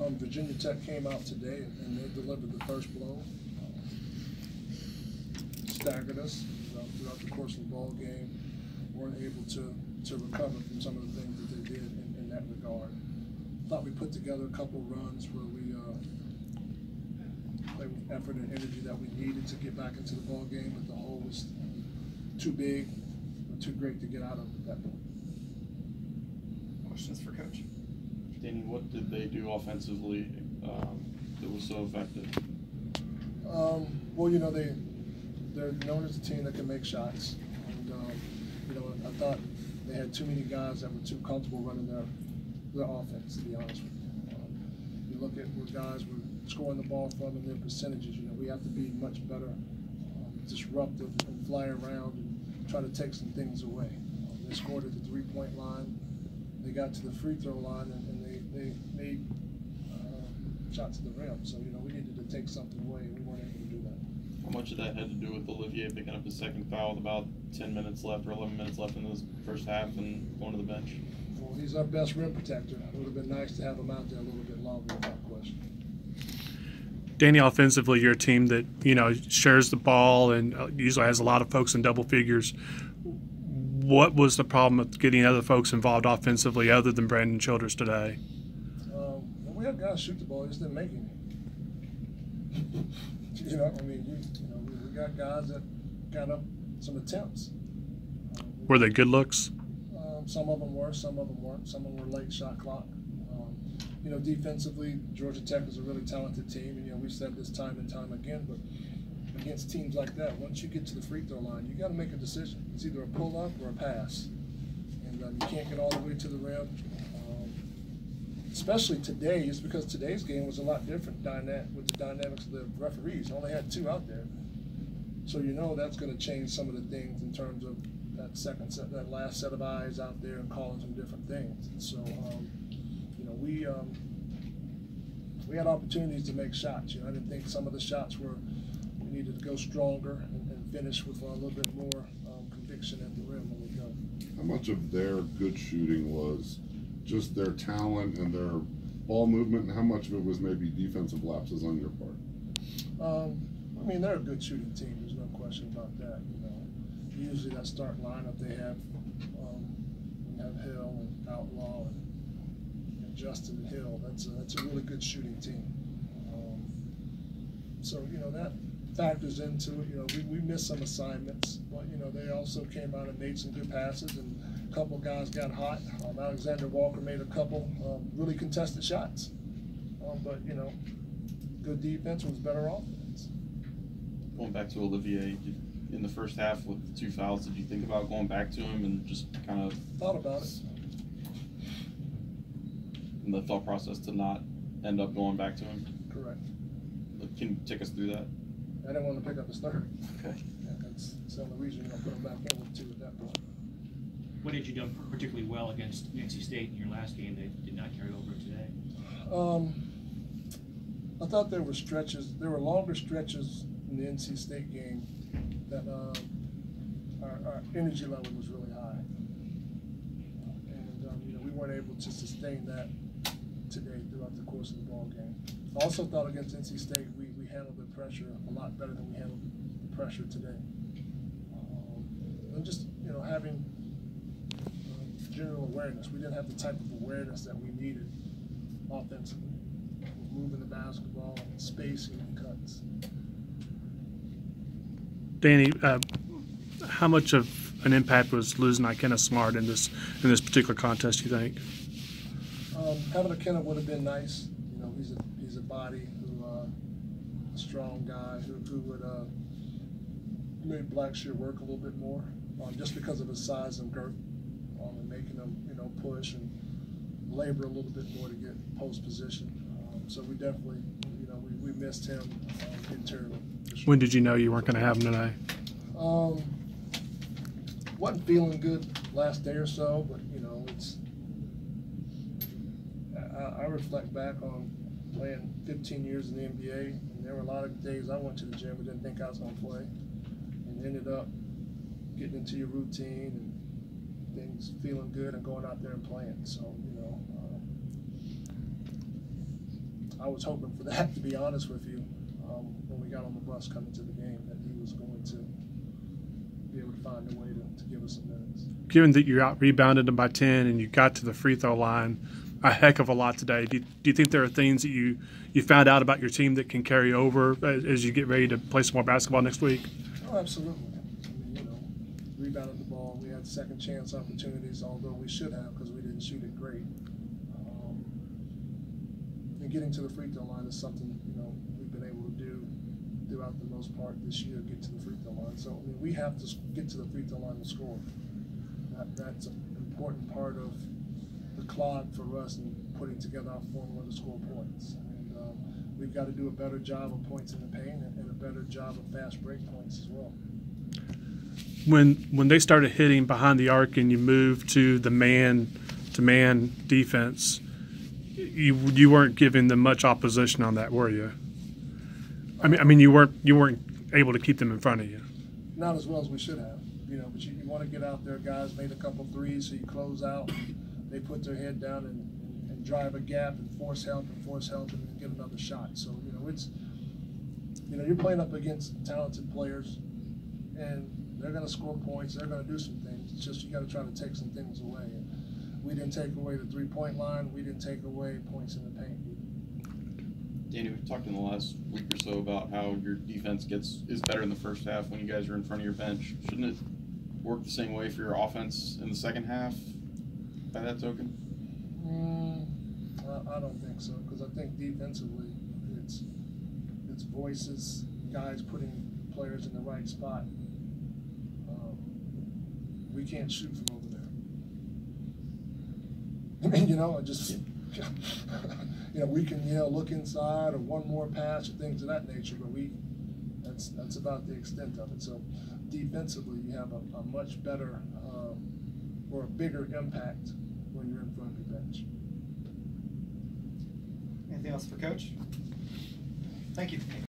Virginia Tech came out today and they delivered the first blow. Staggered us throughout the course of the ball game. Weren't able to recover from some of the things that they did in that regard. Thought we put together a couple runs where we played with effort and energy that we needed to get back into the ball game, but the hole was too big or too great to get out of at that point. Questions for Coach? Danny, what did they do offensively that was so effective? Well, you know, they're known as a team that can make shots. And, you know, I thought they had too many guys that were too comfortable running their offense, to be honest with you. You look at where guys were scoring the ball from and their percentages, you know, we have to be much better disruptive and fly around and try to take some things away. They scored at the three-point line. They got to the free throw line and they made shots at the rim. So, you know, we needed to take something away and we weren't able to do that. How much of that had to do with Olivier picking up his second foul with about 10 minutes left or 11 minutes left in the first half and going to the bench? Well, he's our best rim protector. It would have been nice to have him out there a little bit longer, without question. Danny, offensively, you're a team that, you know, shares the ball and usually has a lot of folks in double figures. What was the problem with getting other folks involved offensively other than Brandon Childers today? Well, we had guys shoot the ball, they just didn't make any. You know, I mean, we got guys that got up some attempts. Were they good looks? Some of them were, some of them weren't. Some of them were late shot clock. You know, defensively, Georgia Tech is a really talented team, and you know we've said this time and time again. But against teams like that, once you get to the free throw line, you got to make a decision. It's either a pull up or a pass, and you can't get all the way to the rim. Especially today, is because today's game was a lot different with the dynamics of the referees. You only had two out there, so you know that's going to change some of the things in terms of that last set of eyes out there and calling some different things. And so, you know, we had opportunities to make shots. You know, I didn't think some of the shots we needed to go stronger and finish with a little bit more conviction at the rim when we go. How much of their good shooting was just their talent and their ball movement, and how much of it was maybe defensive lapses on your part? I mean, they're a good shooting team. There's no question about that. You know, usually that starting lineup they have Hill and Outlaw and Justin and Hill. That's a really good shooting team. So you know that factors into it. You know, we missed some assignments, but you know they also came out and made some good passes, and a couple guys got hot. Alexander Walker made a couple really contested shots, but you know, good defense was better offense. Going back to Olivier, in the first half with the two fouls, did you think about going back to him and just kind of thought about it? And the thought process to not end up going back to him? Correct. Can you take us through that? I didn't want to pick up his third. Okay. Yeah, that's the only reason I put him back in with two at that point. What did you do particularly well against NC State in your last game that did not carry over today? I thought there were stretches. There were longer stretches in the NC State game that our energy level was really high, and you know we weren't able to sustain that today throughout the course of the ball game. I also thought against NC State we handled the pressure a lot better than we handled the pressure today. And just you know having general awareness, we didn't have the type of awareness that we needed offensively, moving the basketball, spacing, and cuts. Danny, how much of an impact was losing Ikenna Smart in this particular contest, you think? Having Ikenna would have been nice. You know, he's a body who a strong guy who would make Blackshear work a little bit more, just because of his size and girth, and making him push and labor a little bit more to get post position. So we definitely we missed him internally. Sure. When did you know you weren't going to have him today? Wasn't feeling good last day or so, but you know I reflect back on playing 15 years in the NBA, and there were a lot of days I went to the gym and didn't think I was going to play, and ended up getting into your routine and things feeling good and going out there and playing. So I was hoping for that, to be honest with you, when we got on the bus coming to the game, that he was going to be able to find a way to give us some minutes. Given that you out rebounded them by 10 and you got to the free throw line a heck of a lot today, do you think there are things that you found out about your team that can carry over as you get ready to play some more basketball next week? Oh, absolutely. I mean, rebounded the ball. We had second chance opportunities, although we should have, because we didn't shoot it great. And getting to the free throw line is something, we've been able to do throughout the most part this year, get to the free throw line. So, we have to get to the free throw line and score. That's an important part of the clog for us in putting together our formula to score points. And we've got to do a better job of points in the paint and a better job of fast break points as well. When they started hitting behind the arc and you moved to the man-to-man defense, you weren't giving them much opposition on that, were you? I mean you weren't able to keep them in front of you. Not as well as we should have, but you want to get out there. Guys made a couple threes, so you close out. They put their head down and drive a gap and force help and get another shot. So, it's, you're playing up against talented players, and they're going to score points. They're going to do some things. It's just you got to try to take some things away. And we didn't take away the three-point line. We didn't take away points in the paint. Danny, we've talked in the last week or so about how your defense is better in the first half when you guys are in front of your bench. Shouldn't it work the same way for your offense in the second half by that token? I don't think so, because I think defensively it's voices, guys putting players in the right spot. We can't shoot from over there. We can yell, look inside, or one more pass, or things of that nature, but that's about the extent of it. So defensively, you have a much better or a bigger impact when you're in front of your bench. Anything else for Coach? Thank you.